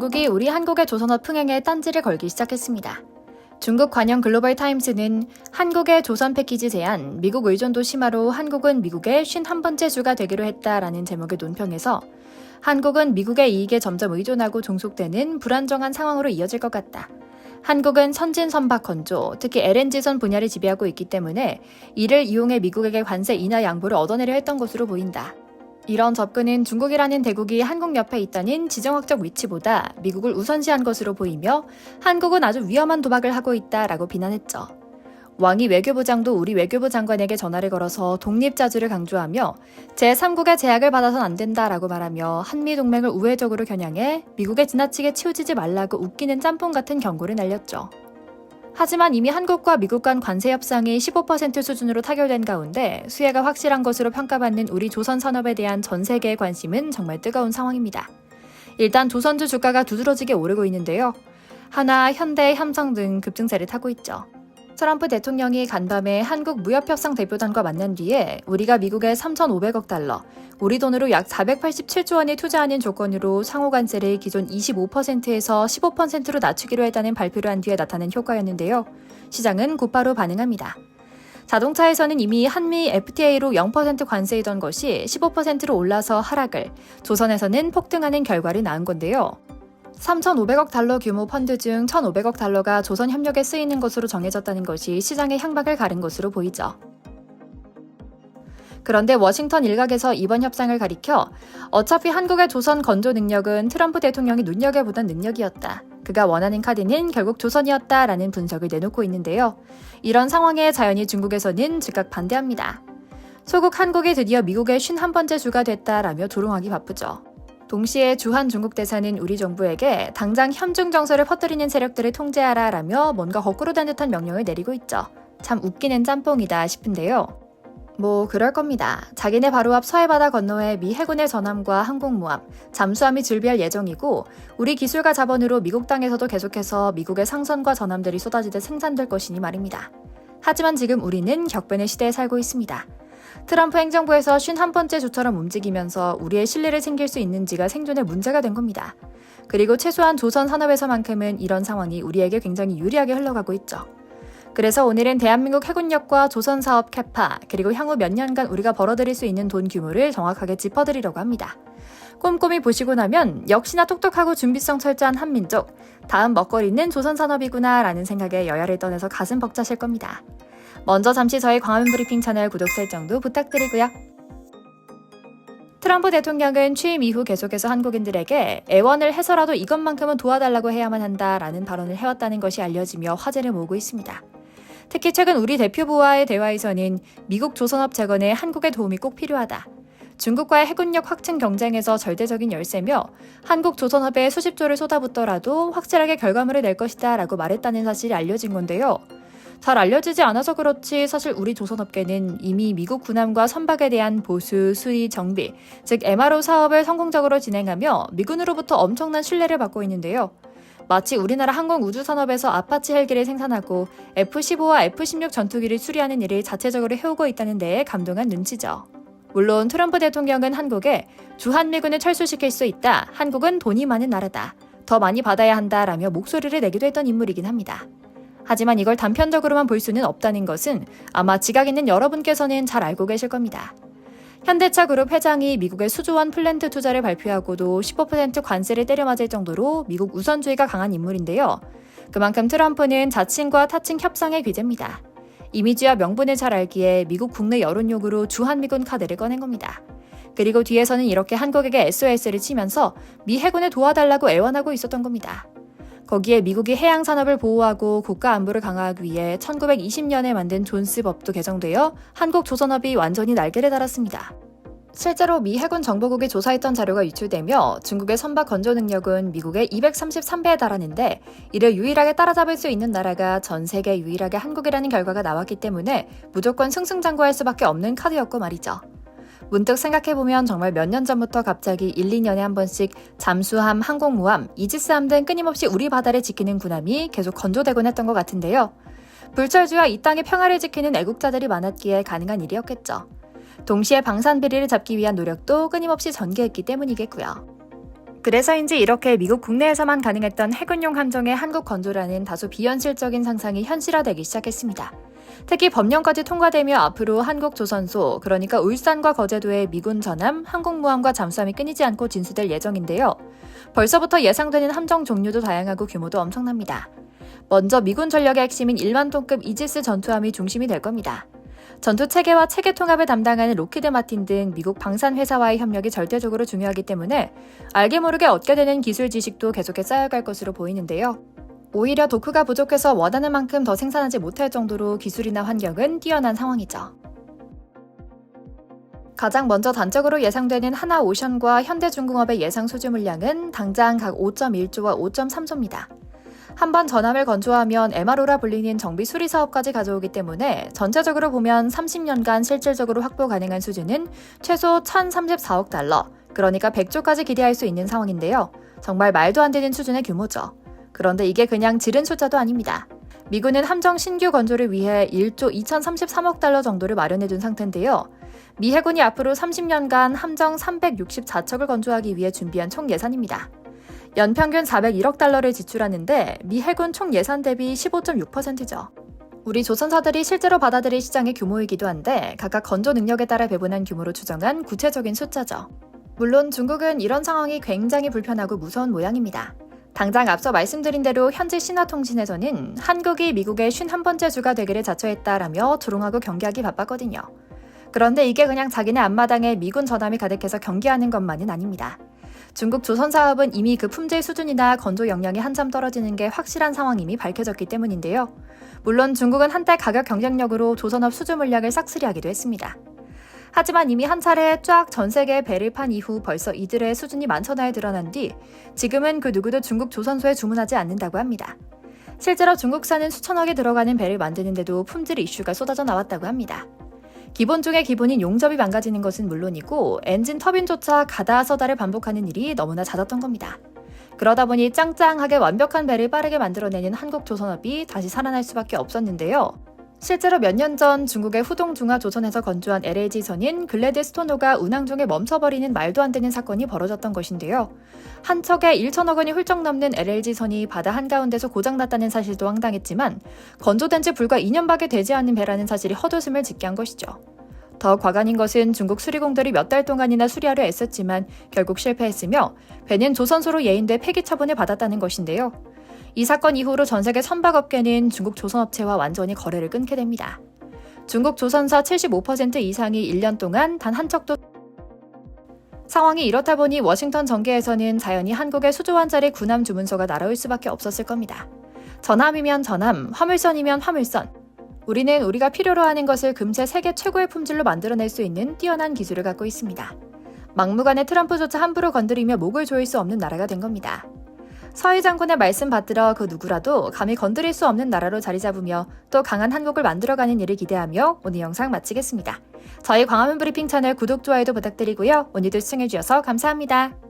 중국이 우리 한국의 조선업 흥행에 딴지를 걸기 시작했습니다. 중국 관영 글로벌 타임스는 한국의 조선 패키지 제한, 미국 의존도 심화로 한국은 미국의 51번째 주가 되기로 했다라는 제목의 논평에서 한국은 미국의 이익에 점점 의존하고 종속되는 불안정한 상황으로 이어질 것 같다. 한국은 선진 선박 건조, 특히 LNG선 분야를 지배하고 있기 때문에 이를 이용해 미국에게 관세 인하 양보를 얻어내려 했던 것으로 보인다. 이런 접근은 중국이라는 대국이 한국 옆에 있다는 지정학적 위치보다 미국을 우선시한 것으로 보이며 한국은 아주 위험한 도박을 하고 있다라고 비난했죠. 왕이 외교부장도 우리 외교부 장관에게 전화를 걸어서 독립자주를 강조하며 제3국의 제약을 받아선 안 된다라고 말하며 한미동맹을 우회적으로 겨냥해 미국에 지나치게 치우치지 말라고 웃기는 짬뽕 같은 경고를 날렸죠. 하지만 이미 한국과 미국 간 관세 협상이 15% 수준으로 타결된 가운데 수혜가 확실한 것으로 평가받는 우리 조선 산업에 대한 전 세계의 관심은 정말 뜨거운 상황입니다. 일단 조선주 주가가 두드러지게 오르고 있는데요. 하나, 현대, 삼성 등 급등세를 타고 있죠. 트럼프 대통령이 간밤에 한국 무역협상 대표단과 만난 뒤에 우리가 미국에 3,500억 달러, 우리 돈으로 약 487조 원을 투자하는 조건으로 상호관세를 기존 25%에서 15%로 낮추기로 했다는 발표를 한 뒤에 나타난 효과였는데요. 시장은 곧바로 반응합니다. 자동차에서는 이미 한미 FTA로 0% 관세이던 것이 15%로 올라서 하락을, 조선에서는 폭등하는 결과를 낳은 건데요. 3,500억 달러 규모 펀드 중 1,500억 달러가 조선 협력에 쓰이는 것으로 정해졌다는 것이 시장의 향박을 가른 것으로 보이죠. 그런데 워싱턴 일각에서 이번 협상을 가리켜 어차피 한국의 조선 건조 능력은 트럼프 대통령이 눈여겨보던 능력이었다. 그가 원하는 카드는 결국 조선이었다라는 분석을 내놓고 있는데요. 이런 상황에 자연히 중국에서는 즉각 반대합니다. 소국 한국이 드디어 미국의 51번째 주가 됐다라며 조롱하기 바쁘죠. 동시에 주한 중국 대사는 우리 정부에게 당장 현중 정서를 퍼뜨리는 세력들을 통제하라라며 뭔가 거꾸로 된 듯한 명령을 내리고 있죠. 참 웃기는 짬뽕이다 싶은데요. 뭐 그럴 겁니다. 자기네 바로 앞 서해바다 건너에 미 해군의 전함과 항공모함, 잠수함이 즐비할 예정이고 우리 기술과 자본으로 미국 땅에서도 계속해서 미국의 상선과 전함들이 쏟아지듯 생산될 것이니 말입니다. 하지만 지금 우리는 격변의 시대에 살고 있습니다. 트럼프 행정부에서 51번째 주처럼 움직이면서 우리의 신뢰를 챙길 수 있는지가 생존의 문제가 된 겁니다. 그리고 최소한 조선 산업에서만큼은 이런 상황이 우리에게 굉장히 유리하게 흘러가고 있죠. 그래서 오늘은 대한민국 해군력과 조선 사업 캐파, 그리고 향후 몇 년간 우리가 벌어들일 수 있는 돈 규모를 정확하게 짚어드리려고 합니다. 꼼꼼히 보시고 나면 역시나 똑똑하고 준비성 철저한 한민족, 다음 먹거리는 조선 산업이구나 라는 생각에 여야를 떠나서 가슴 벅차실 겁니다. 먼저 잠시 저희 광화문 브리핑 채널 구독 설정도 부탁드리고요. 트럼프 대통령은 취임 이후 계속해서 한국인들에게 애원을 해서라도 이것만큼은 도와달라고 해야만 한다라는 발언을 해왔다는 것이 알려지며 화제를 모으고 있습니다. 특히 최근 우리 대표부와의 대화에서는 미국 조선업 재건에 한국의 도움이 꼭 필요하다. 중국과의 해군력 확충 경쟁에서 절대적인 열세며 한국 조선업에 수십조를 쏟아붓더라도 확실하게 결과물을 낼 것이다 라고 말했다는 사실이 알려진 건데요. 잘 알려지지 않아서 그렇지 사실 우리 조선업계는 이미 미국 군함과 선박에 대한 보수, 수리, 정비, 즉 MRO 사업을 성공적으로 진행하며 미군으로부터 엄청난 신뢰를 받고 있는데요. 마치 우리나라 항공우주산업에서 아파치 헬기를 생산하고 F-15와 F-16 전투기를 수리하는 일을 자체적으로 해오고 있다는 데에 감동한 눈치죠. 물론 트럼프 대통령은 한국에 주한미군을 철수시킬 수 있다. 한국은 돈이 많은 나라다. 더 많이 받아야 한다라며 목소리를 내기도 했던 인물이긴 합니다. 하지만 이걸 단편적으로만 볼 수는 없다는 것은 아마 지각 있는 여러분께서는 잘 알고 계실 겁니다. 현대차 그룹 회장이 미국의 수조원 플랜트 투자를 발표하고도 15% 관세를 때려맞을 정도로 미국 우선주의가 강한 인물인데요. 그만큼 트럼프는 자칭과 타칭 협상의 귀재입니다. 이미지와 명분을 잘 알기에 미국 국내 여론욕으로 주한미군 카드를 꺼낸 겁니다. 그리고 뒤에서는 이렇게 한국에게 SOS를 치면서 미 해군을 도와달라고 애원하고 있었던 겁니다. 거기에 미국이 해양 산업을 보호하고 국가 안보를 강화하기 위해 1920년에 만든 존스법도 개정되어 한국 조선업이 완전히 날개를 달았습니다. 실제로 미 해군 정보국이 조사했던 자료가 유출되며 중국의 선박 건조 능력은 미국의 233배에 달하는데 이를 유일하게 따라잡을 수 있는 나라가 전 세계 유일하게 한국이라는 결과가 나왔기 때문에 무조건 승승장구할 수밖에 없는 카드였고 말이죠. 문득 생각해보면 정말 몇 년 전부터 갑자기 1, 2년에 한 번씩 잠수함, 항공모함, 이지스함 등 끊임없이 우리 바다를 지키는 군함이 계속 건조되곤 했던 것 같은데요. 불철주야 이 땅의 평화를 지키는 애국자들이 많았기에 가능한 일이었겠죠. 동시에 방산 비리를 잡기 위한 노력도 끊임없이 전개했기 때문이겠고요. 그래서인지 이렇게 미국 국내에서만 가능했던 해군용 함정의 한국 건조라는 다소 비현실적인 상상이 현실화되기 시작했습니다. 특히 법령까지 통과되며 앞으로 한국 조선소, 그러니까 울산과 거제도의 미군 전함, 항공모함과 잠수함이 끊이지 않고 진수될 예정인데요. 벌써부터 예상되는 함정 종류도 다양하고 규모도 엄청납니다. 먼저 미군 전력의 핵심인 1만 톤급 이지스 전투함이 중심이 될 겁니다. 전투 체계와 체계 통합을 담당하는 로키드 마틴 등 미국 방산 회사와의 협력이 절대적으로 중요하기 때문에 알게 모르게 얻게 되는 기술 지식도 계속해 쌓여갈 것으로 보이는데요. 오히려 도크가 부족해서 원하는 만큼 더 생산하지 못할 정도로 기술이나 환경은 뛰어난 상황이죠. 가장 먼저 단적으로 예상되는 하나오션과 현대중공업의 예상 수주 물량은 당장 각 5.1조와 5.3조입니다. 한번 전함을 건조하면 MRO라 불리는 정비 수리 사업까지 가져오기 때문에 전체적으로 보면 30년간 실질적으로 확보 가능한 수준은 최소 1,034억 달러, 그러니까 100조까지 기대할 수 있는 상황인데요. 정말 말도 안 되는 수준의 규모죠. 그런데 이게 그냥 지른 숫자도 아닙니다. 미군은 함정 신규 건조를 위해 1조 2,033억 달러 정도를 마련해둔 상태인데요. 미 해군이 앞으로 30년간 함정 364척을 건조하기 위해 준비한 총 예산입니다. 연평균 401억 달러를 지출하는데 미 해군 총 예산 대비 15.6%죠. 우리 조선사들이 실제로 받아들일 시장의 규모이기도 한데 각각 건조 능력에 따라 배분한 규모로 추정한 구체적인 숫자죠. 물론 중국은 이런 상황이 굉장히 불편하고 무서운 모양입니다. 당장 앞서 말씀드린 대로 현지 신화통신에서는 한국이 미국의 51번째 주가 되기를 자처했다라며 조롱하고 경계하기 바빴거든요. 그런데 이게 그냥 자기네 앞마당에 미군 전함이 가득해서 경계하는 것만은 아닙니다. 중국 조선 사업은 이미 그 품질 수준이나 건조 역량이 한참 떨어지는 게 확실한 상황임이 밝혀졌기 때문인데요. 물론 중국은 한때 가격 경쟁력으로 조선업 수주 물량을 싹쓸이하기도 했습니다. 하지만 이미 한 차례 쫙 전 세계에 배를 판 이후 벌써 이들의 수준이 만천하에 드러난 뒤 지금은 그 누구도 중국 조선소에 주문하지 않는다고 합니다. 실제로 중국산은 수천억이 들어가는 배를 만드는데도 품질 이슈가 쏟아져 나왔다고 합니다. 기본 중에 기본인 용접이 망가지는 것은 물론이고 엔진 터빈조차 가다 서다를 반복하는 일이 너무나 잦았던 겁니다. 그러다 보니 짱짱하게 완벽한 배를 빠르게 만들어내는 한국 조선업이 다시 살아날 수밖에 없었는데요. 실제로 몇 년 전 중국의 후동중화조선에서 건조한 LLG선인 글래드스토노가 운항 중에 멈춰버리는 말도 안 되는 사건이 벌어졌던 것인데요. 한 척에 1천억 원이 훌쩍 넘는 LLG선이 바다 한가운데서 고장났다는 사실도 황당했지만 건조된 지 불과 2년밖에 되지 않은 배라는 사실이 헛웃음을 짓게 한 것이죠. 더 과간인 것은 중국 수리공들이 몇 달 동안이나 수리하려 애썼지만 결국 실패했으며 배는 조선소로 예인돼 폐기 처분을 받았다는 것인데요. 이 사건 이후로 전 세계 선박업계는 중국 조선업체와 완전히 거래를 끊게 됩니다. 중국 조선사 75% 이상이 1년 동안 단 한 척도 상황이 이렇다 보니 워싱턴 정계에서는 자연히 한국의 수조원짜리 군함 주문서가 날아올 수밖에 없었을 겁니다. 전함이면 전함, 화물선이면 화물선. 우리는 우리가 필요로 하는 것을 금세 세계 최고의 품질로 만들어낼 수 있는 뛰어난 기술을 갖고 있습니다. 막무가내 트럼프조차 함부로 건드리며 목을 조일 수 없는 나라가 된 겁니다. 서희 장군의 말씀 받들어 그 누구라도 감히 건드릴 수 없는 나라로 자리 잡으며 또 강한 한국을 만들어가는 일을 기대하며 오늘 영상 마치겠습니다. 저희 광화문 브리핑 채널 구독, 좋아요도 부탁드리고요. 오늘도 시청해주셔서 감사합니다.